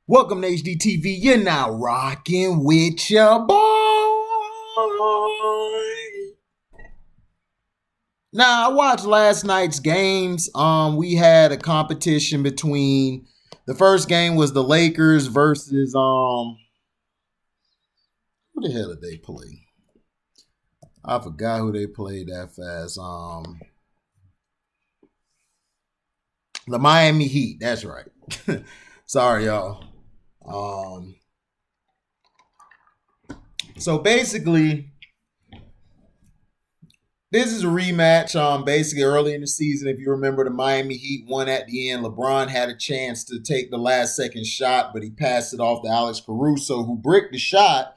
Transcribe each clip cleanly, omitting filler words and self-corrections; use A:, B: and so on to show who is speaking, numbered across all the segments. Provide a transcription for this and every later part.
A: Welcome to HDTV. You're now rocking with your boy. Now, I watched last night's games. We had a competition between the first game was the Lakers versus who the hell did they play? I forgot who they played that fast. The Miami Heat. That's right. Sorry, y'all. So basically, this is a rematch. Basically, early in the season, if you remember, the Miami Heat won at the end. LeBron had a chance to take the last second shot, but he passed it off to Alex Caruso, who bricked the shot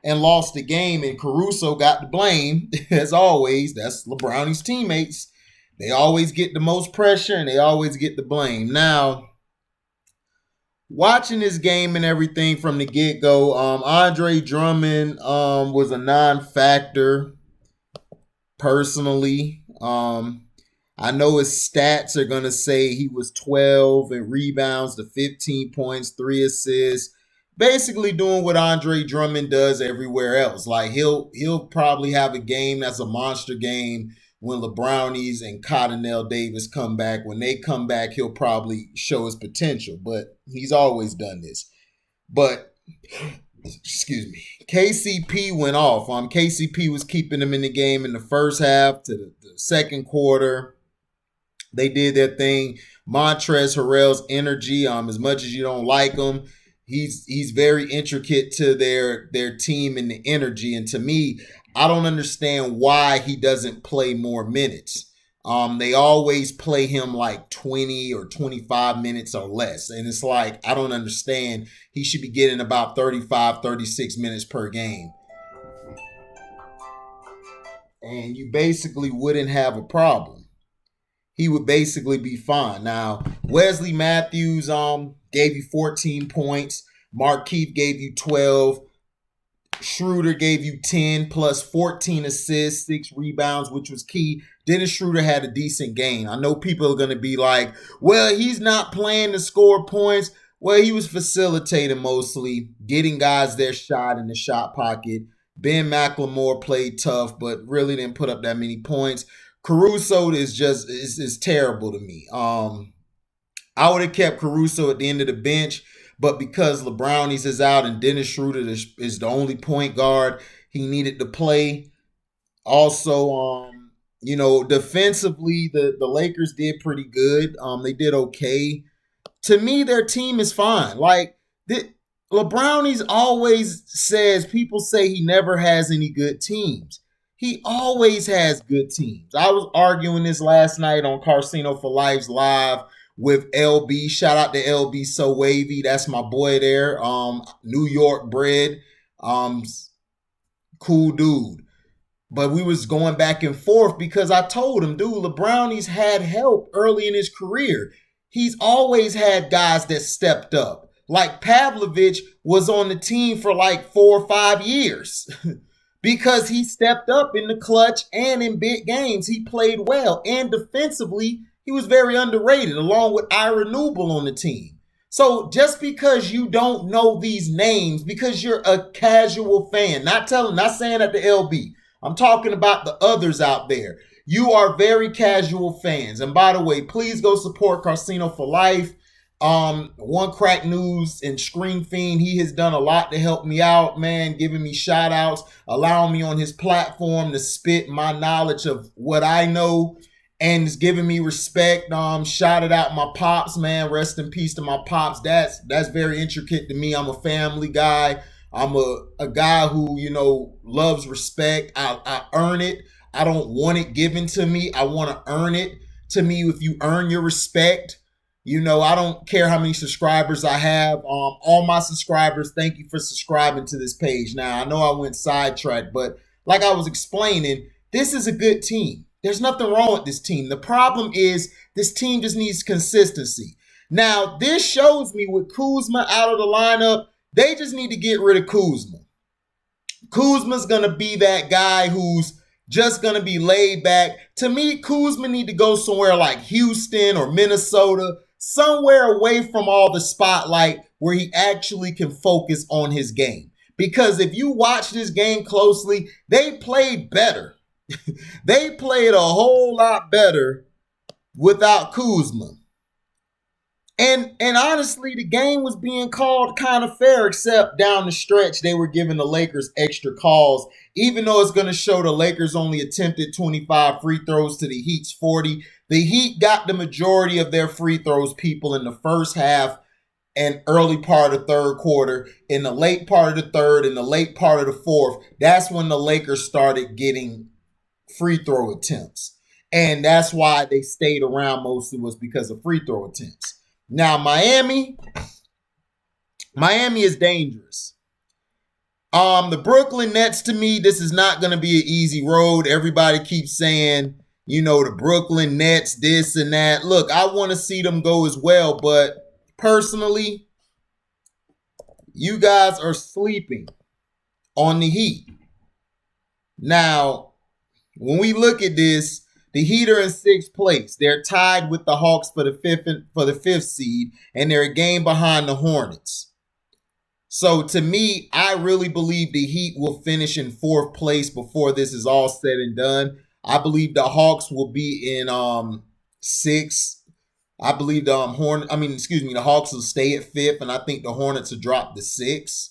A: and lost the game. And Caruso got the blame, as always. That's Lebrownies' teammates. They always get the most pressure and they always get the blame. Now, watching this game and everything from the get-go, Andre Drummond was a non-factor personally. I know his stats are going to say he was 12 in rebounds to 15 points, 3 assists, basically doing what Andre Drummond does everywhere else. Like he'll probably have a game that's a monster game when Lebrownies and Cottonelle Davis come back. When they come back, he'll probably show his potential, but he's always done this. But, excuse me, KCP went off. KCP was keeping them in the game in the first half to the second quarter. They did their thing. Montrezl Harrell's energy, as much as you don't like him, he's very intricate to their team and the energy. And to me, I don't understand why he doesn't play more minutes. They always play him like 20 or 25 minutes or less. And it's like, I don't understand. He should be getting about 35, 36 minutes per game. And you basically wouldn't have a problem. He would basically be fine. Now, Wesley Matthews gave you 14 points. Markieff gave you 12. Schroeder gave you 10 plus 14 assists, 6 rebounds, which was key. Dennis Schroeder had a decent game. I know people are going to be like, well, he's not playing to score points. Well, he was facilitating mostly, getting guys their shot in the shot pocket. Ben McLemore played tough, but really didn't put up that many points. Caruso is terrible to me. I would have kept Caruso at the end of the bench, but because Lebrownies is out and Dennis Schroeder is the only point guard, he needed to play. Also, defensively, the Lakers did pretty good. They did okay. To me, their team is fine. Like, Lebrownies always says, people say he never has any good teams. He always has good teams. I was arguing this last night on Casino for Life's Live with LB. Shout out to LB So Wavy. That's my boy there. New York bred. Cool dude. But we was going back and forth because I told him, dude, Lebrownies had help early in his career. He's always had guys that stepped up. Like Pavlovich was on the team for like 4 or 5 years because he stepped up in the clutch and in big games. He played well. And defensively, he was very underrated, along with Ira Newble on the team. So just because you don't know these names, because you're a casual fan, not saying that to LB, I'm talking about the others out there. You are very casual fans. And by the way, please go support Casino for Life. One Crack News and Screen Fiend, he has done a lot to help me out, man, giving me shout outs, allowing me on his platform to spit my knowledge of what I know, and is giving me respect. Shouted out my pops, man. Rest in peace to my pops. That's very intricate to me. I'm a family guy. I'm a guy who, loves respect. I earn it. I don't want it given to me. I want to earn it. To me, if you earn your respect, I don't care how many subscribers I have. All my subscribers, thank you for subscribing to this page. Now, I know I went sidetracked, but like I was explaining, this is a good team. There's nothing wrong with this team. The problem is this team just needs consistency. Now, this shows me with Kuzma out of the lineup, they just need to get rid of Kuzma. Kuzma's going to be that guy who's just going to be laid back. To me, Kuzma need to go somewhere like Houston or Minnesota. somewhere away from all the spotlight where he actually can focus on his game. Because if you watch this game closely, they played better. They played a whole lot better without Kuzma. And honestly, the game was being called kind of fair, except down the stretch, they were giving the Lakers extra calls, even though it's going to show the Lakers only attempted 25 free throws to the Heat's 40. The Heat got the majority of their free throws, people, in the first half and early part of the third quarter. In the late part of the third and the late part of the fourth, that's when the Lakers started getting free throw attempts. And that's why they stayed around mostly, was because of free throw attempts. Now, Miami is dangerous. The Brooklyn Nets, to me, this is not going to be an easy road. Everybody keeps saying, the Brooklyn Nets, this and that. Look, I want to see them go as well, but personally, you guys are sleeping on the Heat. Now, when we look at this, the Heat are in 6th place. They're tied with the Hawks for the fifth seed, and they're a game behind the Hornets. So to me, I really believe the Heat will finish in 4th place before this is all said and done. I believe the Hawks will be in 6th. I believe the Hawks will stay at 5th, and I think the Hornets will drop to 6th.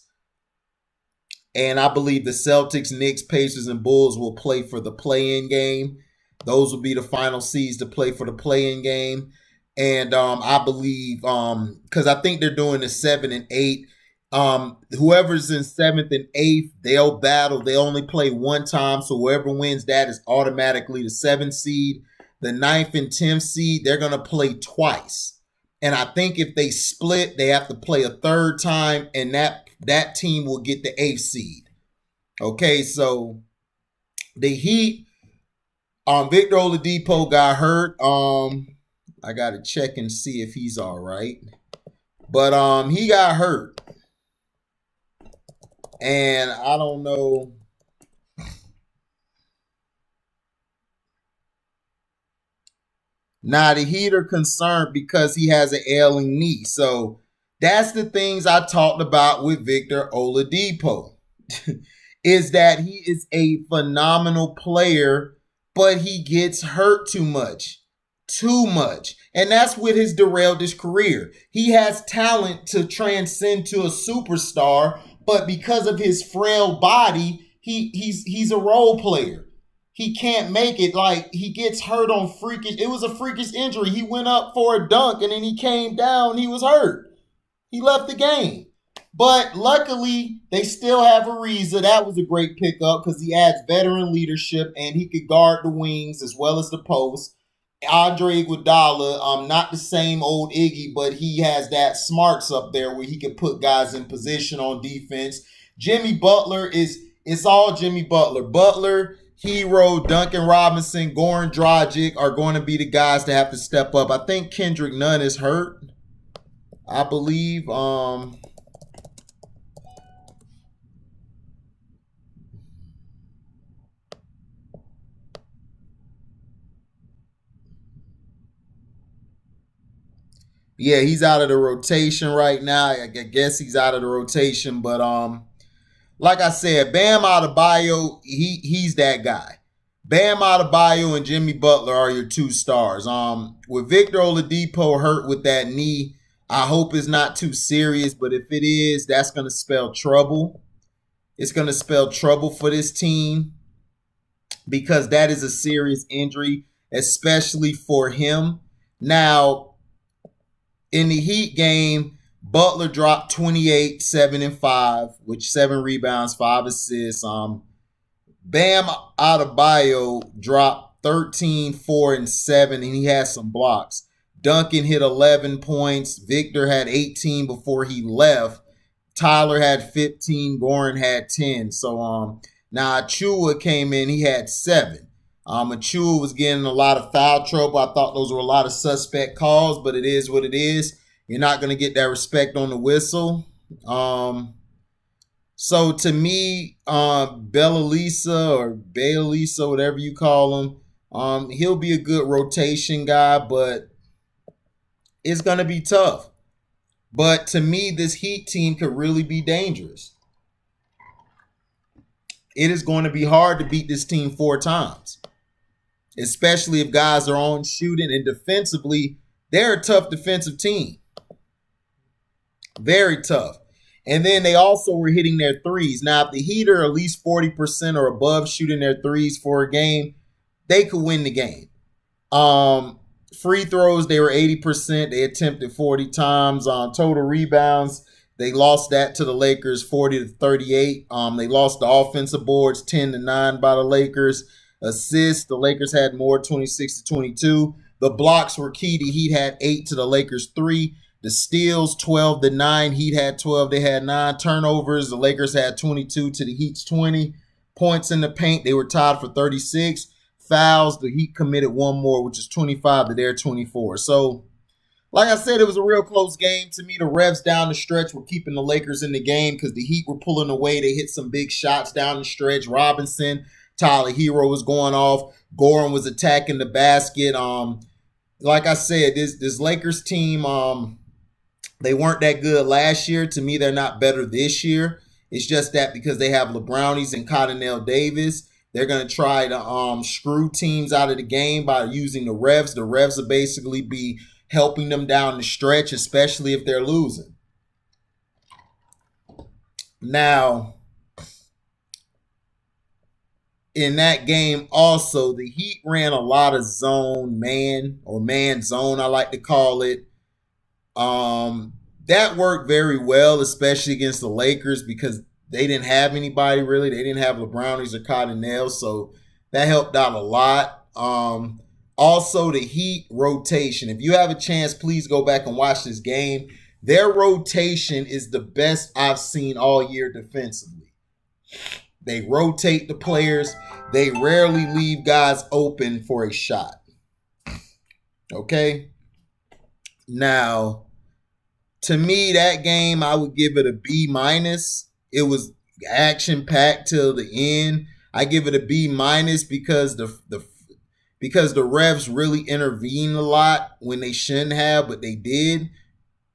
A: And I believe the Celtics, Knicks, Pacers, and Bulls will play for the play-in game. Those will be the final seeds to play for the play-in game. And I believe, because I think they're doing the 7 and 8. Whoever's in 7th and 8th, they'll battle. They only play one time, so whoever wins that is automatically the 7th seed. The 9th and 10th seed, they're going to play twice. And I think if they split, they have to play a third time, and that team will get the 8th seed. Okay, so the Heat, Victor Oladipo got hurt. I got to check and see if he's all right. But he got hurt. And I don't know. Now, the Heat are concerned because he has an ailing knee. So that's the things I talked about with Victor Oladipo. Is that he is a phenomenal player, but he gets hurt too much. Too much. And that's what has derailed his career. He has talent to transcend to a superstar, but because of his frail body, he's a role player. He can't make it. Like, he gets hurt on it was a freakish injury. He went up for a dunk and then he came down, he was hurt. He left the game. But luckily, they still have Ariza. That was a great pickup because he adds veteran leadership and he could guard the wings as well as the post. Andre Iguodala, not the same old Iggy, but he has that smarts up there where he can put guys in position on defense. Jimmy Butler it's all Jimmy Butler. Butler, Hero, Duncan Robinson, Goran Dragic are going to be the guys that have to step up. I think Kendrick Nunn is hurt, I believe. Yeah, he's out of the rotation right now. I guess he's out of the rotation, but like I said, Bam Adebayo, he's that guy. Bam Adebayo and Jimmy Butler are your two stars. With Victor Oladipo hurt with that knee, I hope it's not too serious, but if it is, that's going to spell trouble. It's going to spell trouble for this team because that is a serious injury, especially for him. Now, in the Heat game, Butler dropped 28, 7 and 5, which 7 rebounds, 5 assists. Bam Adebayo dropped 13, 4 and 7, and he had some blocks. Duncan hit 11 points. Victor had 18 before he left. Tyler had 15. Goran had 10. So now Achua came in. He had 7. Achua was getting a lot of foul trouble. I thought those were a lot of suspect calls, but it is what it is. You're not going to get that respect on the whistle. So to me, Bellisa, whatever you call him, he'll be a good rotation guy, but It's going to be tough. But to me, this Heat team could really be dangerous. It is going to be hard to beat this team 4 times, especially if guys are on shooting, and defensively, they're a tough defensive team. Very tough. And then they also were hitting their threes. Now, if the Heat are at least 40% or above shooting their threes for a game, they could win the game. Free throws, they were 80%. They attempted 40 times. On total rebounds, they lost that to the Lakers 40-38. They lost the offensive boards 10-9 by the Lakers. Assists, the Lakers had more, 26-22. The blocks were key. The Heat had 8 to the Lakers 3. The steals, 12-9. Heat had 12. They had 9 turnovers. The Lakers had 22 to the Heat's 20. Points in the paint, they were tied for 36. Fouls, the Heat committed 1 more, which is 25 to their 24. So, like I said, it was a real close game. To me, the refs down the stretch were keeping the Lakers in the game because the Heat were pulling away. They hit some big shots down the stretch. Robinson, Tyler Hero was going off. Goran was attacking the basket. Like I said, this Lakers team, they weren't that good last year. To me, they're not better this year. It's just that because they have Lebrownies and Cottonelle Davis, they're going to try to screw teams out of the game by using the refs. The refs will basically be helping them down the stretch, especially if they're losing. Now, in that game also, the Heat ran a lot of zone man, or man zone, I like to call it. That worked very well, especially against the Lakers, because they didn't have anybody really. They didn't have LeBrownies or Cottonelle, so that helped out a lot. Also, the Heat rotation. If you have a chance, please go back and watch this game. Their rotation is the best I've seen all year defensively. They rotate the players. They rarely leave guys open for a shot. Okay? Now, to me, that game, I would give it a B minus. It was action packed till the end. I give it a B minus because the refs really intervened a lot when they shouldn't have, but they did.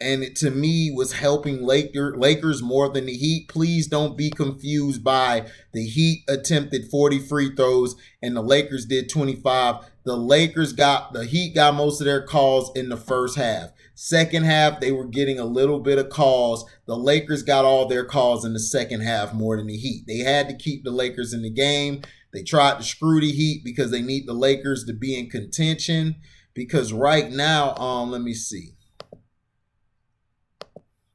A: And it, to me, was helping Lakers more than the Heat. Please don't be confused by the Heat attempted 40 free throws and the Lakers did 25. The Heat got most of their calls in the first half. Second half, they were getting a little bit of calls. The Lakers got all their calls in the second half more than the Heat. They had to keep the Lakers in the game. They tried to screw the Heat because they need the Lakers to be in contention. Because right now, let me see.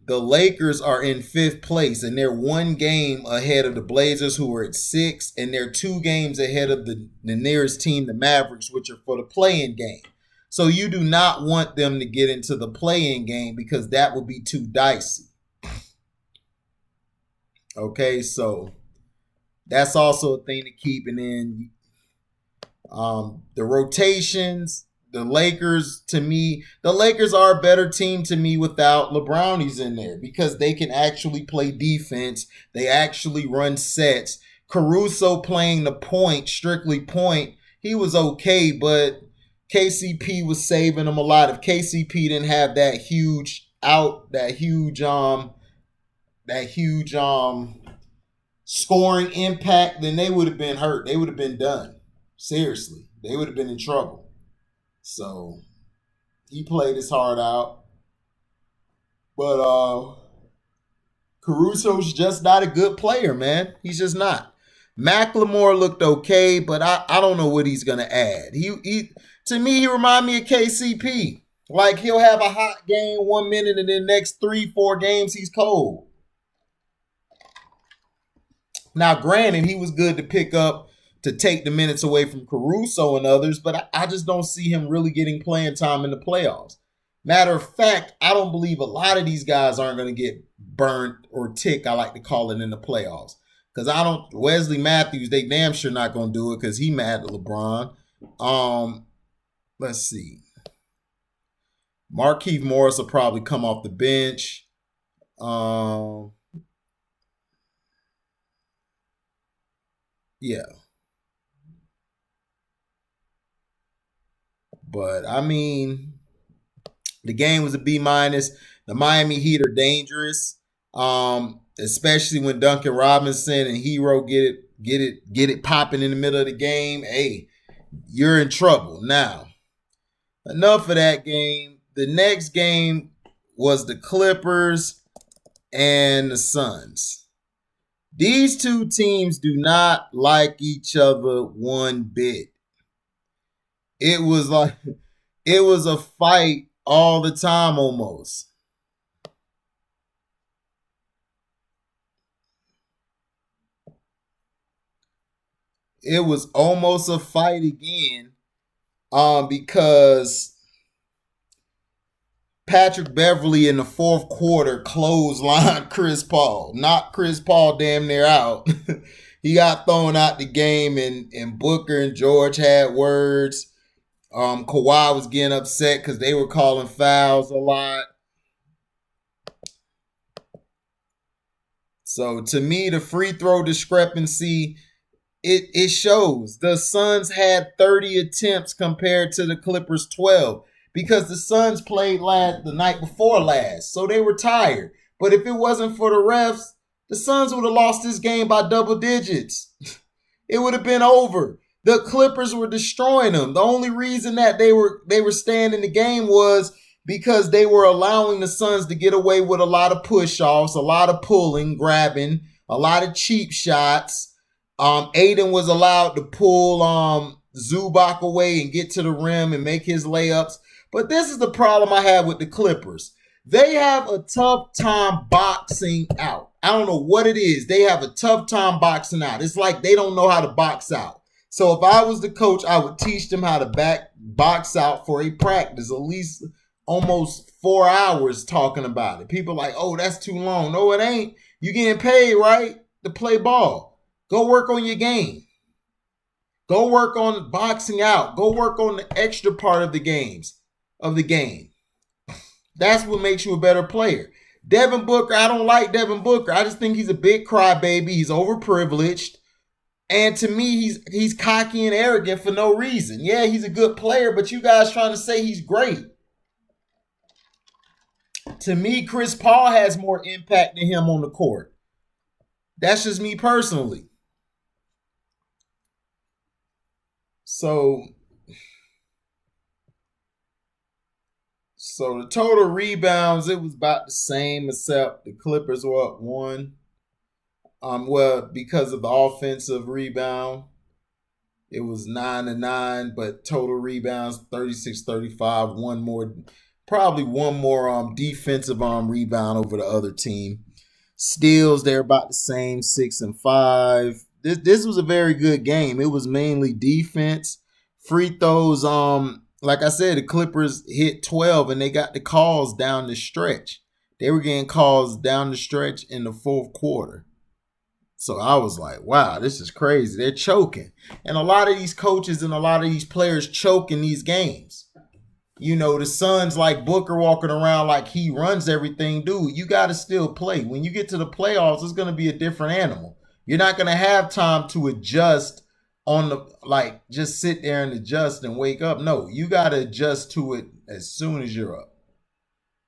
A: The Lakers are in 5th place, and they're 1 game ahead of the Blazers, who are at 6, and they're 2 games ahead of the nearest team, the Mavericks, which are for the play-in game. So you do not want them to get into the play-in game because that would be too dicey. Okay, so that's also a thing to keep. And then the rotations. The Lakers, to me, the Lakers are a better team to me without LeBrownies in there because they can actually play defense. They actually run sets. Caruso playing the point, strictly point, he was okay, but KCP was saving him a lot. If KCP didn't have that huge scoring impact, then they would have been hurt. They would have been done. Seriously, they would have been in trouble. So he played his heart out. But Caruso's just not a good player, man. He's just not. McLemore looked okay, but I don't know what he's gonna add. He to me, he remind me of KCP. Like he'll have a hot game 1 minute and then next 3-4 games he's cold. Now, granted, he was good to pick up to take the minutes away from Caruso and others, but I just don't see him really getting playing time in the playoffs. Matter of fact, I don't believe a lot of these guys aren't going to get burnt or tick, I like to call it, in the playoffs. Because Wesley Matthews, they damn sure not going to do it because he mad at LeBron. Let's see. Markieff Morris will probably come off the bench. Yeah. But, I mean, The game was a B minus. The Miami Heat are dangerous, especially when Duncan Robinson and Hero get it popping in the middle of the game. Hey, you're in trouble. Now, enough of that game. The next game was the Clippers and the Suns. These two teams do not like each other one bit. It was a fight all the time almost. It was almost a fight again because Patrick Beverly in the fourth quarter clotheslined Chris Paul. Knocked Chris Paul damn near out. He got thrown out the game, and Booker and George had words. Kawhi was getting upset because they were calling fouls a lot. So to me, the free throw discrepancy, it shows. The Suns had 30 attempts compared to the Clippers 12 because the Suns played the night before last, so they were tired. But if it wasn't for the refs, the Suns would have lost this game by double digits. It would have been over. The Clippers were destroying them. The only reason that they were staying in the game was because they were allowing the Suns to get away with a lot of push-offs, a lot of pulling, grabbing, a lot of cheap shots. Aiden was allowed to pull Zubac away and get to the rim and make his layups. But this is the problem I have with the Clippers. They have a tough time boxing out. I don't know what it is. They have a tough time boxing out. It's like they don't know how to box out. So if I was the coach, I would teach them how to box out for a practice, at least almost 4 hours talking about it. People are like, oh, that's too long. No, it ain't. You getting paid, right, to play ball. Go work on your game. Go work on boxing out. Go work on the extra part of the game. That's what makes you a better player. Devin Booker, I don't like Devin Booker. I just think he's a big crybaby. He's overprivileged. And to me, he's cocky and arrogant for no reason. Yeah, he's a good player, but you guys trying to say he's great. To me, Chris Paul has more impact than him on the court. That's just me personally. So the total rebounds, it was about the same, except the Clippers were up 1. Well, because of the offensive rebound, it was 9-9, but total rebounds 36-35. Probably one more defensive rebound over the other team. Steals, they're about the same, 6 and 5. This was a very good game. It was mainly defense. Free throws, like I said, the Clippers hit 12 and they got the calls down the stretch. They were getting calls down the stretch in the fourth quarter. So I was like, wow, this is crazy. They're choking. And a lot of these coaches and a lot of these players choke in these games. You know, the Suns, like Booker walking around like he runs everything. Dude, you got to still play. When you get to the playoffs, it's going to be a different animal. You're not going to have time to adjust just sit there and adjust and wake up. No, you got to adjust to it as soon as you're up.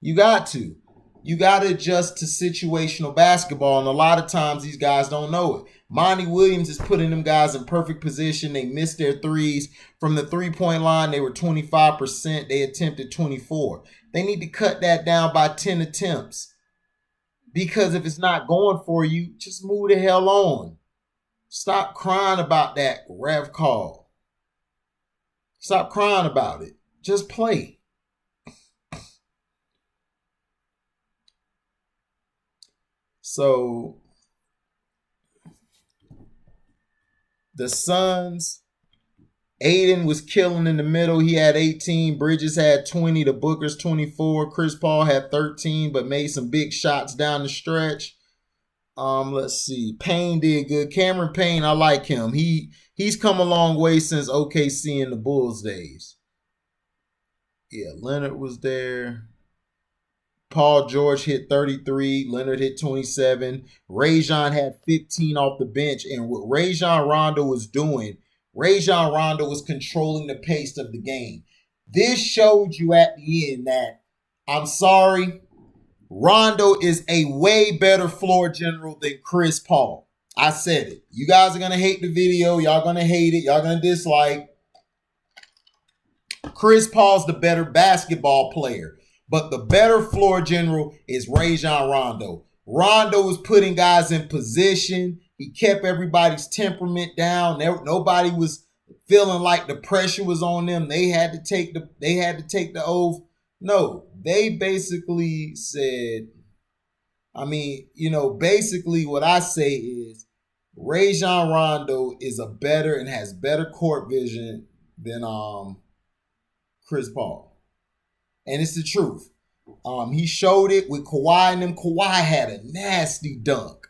A: You got to. You got to adjust to situational basketball, and a lot of times these guys don't know it. Monty Williams is putting them guys in perfect position. They missed their threes. From the three-point line, they were 25%. They attempted 24. They need to cut that down by 10 attempts. Because if it's not going for you, just move the hell on. Stop crying about that ref call. Stop crying about it. Just play. So the Suns, Aiden was killing in the middle. He had 18. Bridges had 20. The Booker's 24. Chris Paul had 13, but made some big shots down the stretch. Let's see. Payne did good. Cameron Payne, I like him. He's come a long way since OKC in the Bulls days. Yeah, Leonard was there. Paul George hit 33. Leonard hit 27. Rajon had 15 off the bench. And what Rajon Rondo was doing, Rajon Rondo was controlling the pace of the game. This showed you at the end that I'm sorry. Rondo is a way better floor general than Chris Paul. I said it. You guys are going to hate the video. Y'all going to hate it. Y'all going to dislike. Chris Paul's the better basketball player. But the better floor general is Rajon Rondo. Rondo was putting guys in position. He kept everybody's temperament down. Nobody was feeling like the pressure was on them. They had to take the oath. No, they basically said, basically what I say is Rajon Rondo is a better and has better court vision than Chris Paul. And it's the truth. He showed it with Kawhi and them. Kawhi had a nasty dunk.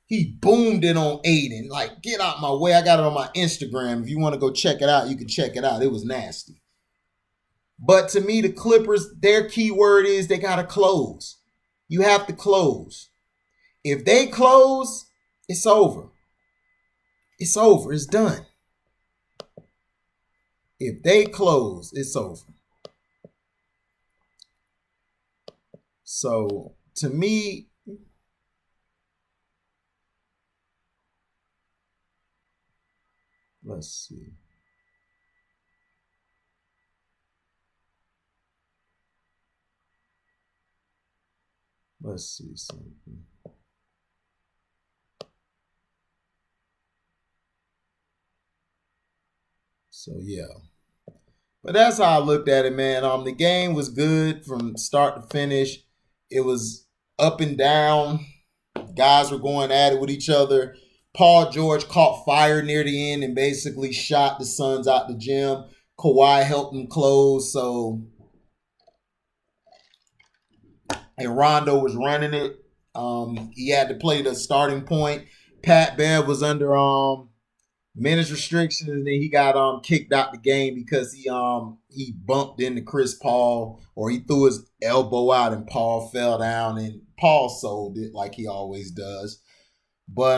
A: He boomed it on Aiden. Like, get out my way. I got it on my Instagram. If you want to go check it out, you can check it out. It was nasty. But to me, the Clippers, their key word is they got to close. You have to close. If they close, it's over. It's over. It's done. If they close, it's over. So, to me, let's see. Let's see something. So, yeah. But that's how I looked at it, man. The game was good from start to finish. It was up and down. Guys were going at it with each other. Paul George caught fire near the end and basically shot the Suns out the gym. Kawhi helped them close. And Rondo was running it. He had to play the starting point. Pat Bev was under minutes restrictions, and then he got kicked out the game because he bumped into Chris Paul, or he threw his elbow out and Paul fell down, and Paul sold it like he always does. But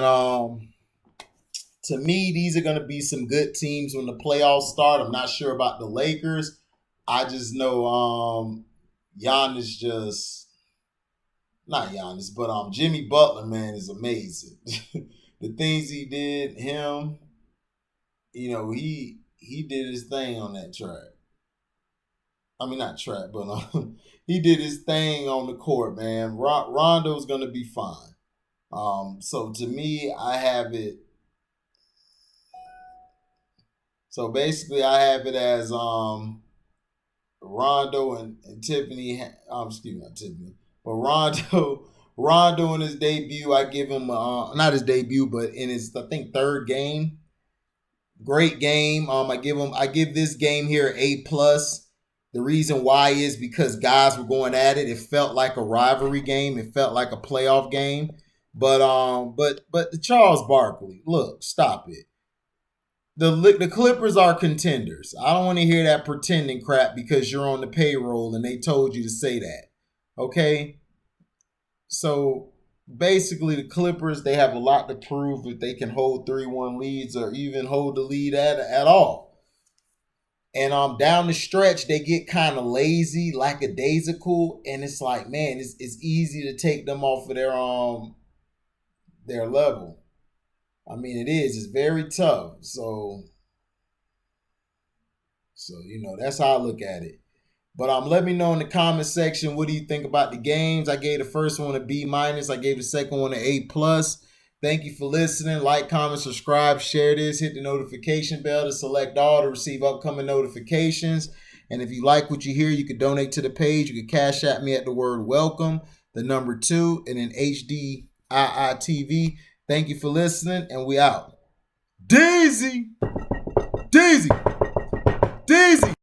A: to me, these are going to be some good teams when the playoffs start. I'm not sure about the Lakers. I just know Giannis just not Giannis, but Jimmy Butler, man, is amazing. The things he did, him. He did his thing on that track. I mean, not track, but he did his thing on the court, man. Rondo's going to be fine. So to me, I have it. So basically, I have it as Rondo and Tiffany. Excuse me, not Tiffany, but Rondo in his debut, I give him not his debut, but in his third game. Great game. I give this game here an A+. The reason why is because guys were going at it. It felt like a rivalry game. It felt like a playoff game. But the Charles Barkley, look, stop it. The Clippers are contenders. I don't want to hear that pretending crap because you're on the payroll and they told you to say that. Okay? So basically, the Clippers, they have a lot to prove if they can hold 3-1 leads or even hold the lead at all. And down the stretch, they get kind of lazy, lackadaisical, and it's like, man, it's easy to take them off of their level. I mean, it is. It's very tough. So that's how I look at it. But let me know in the comment section, what do you think about the games? I gave the first one a B-. I gave the second one an A+. Thank you for listening. Like, comment, subscribe, share this. Hit the notification bell to select all to receive upcoming notifications. And if you like what you hear, you can donate to the page. You can cash at me at the word welcome, the number 2, and then HDIITV. Thank you for listening, and we out. Daisy! Daisy! Daisy!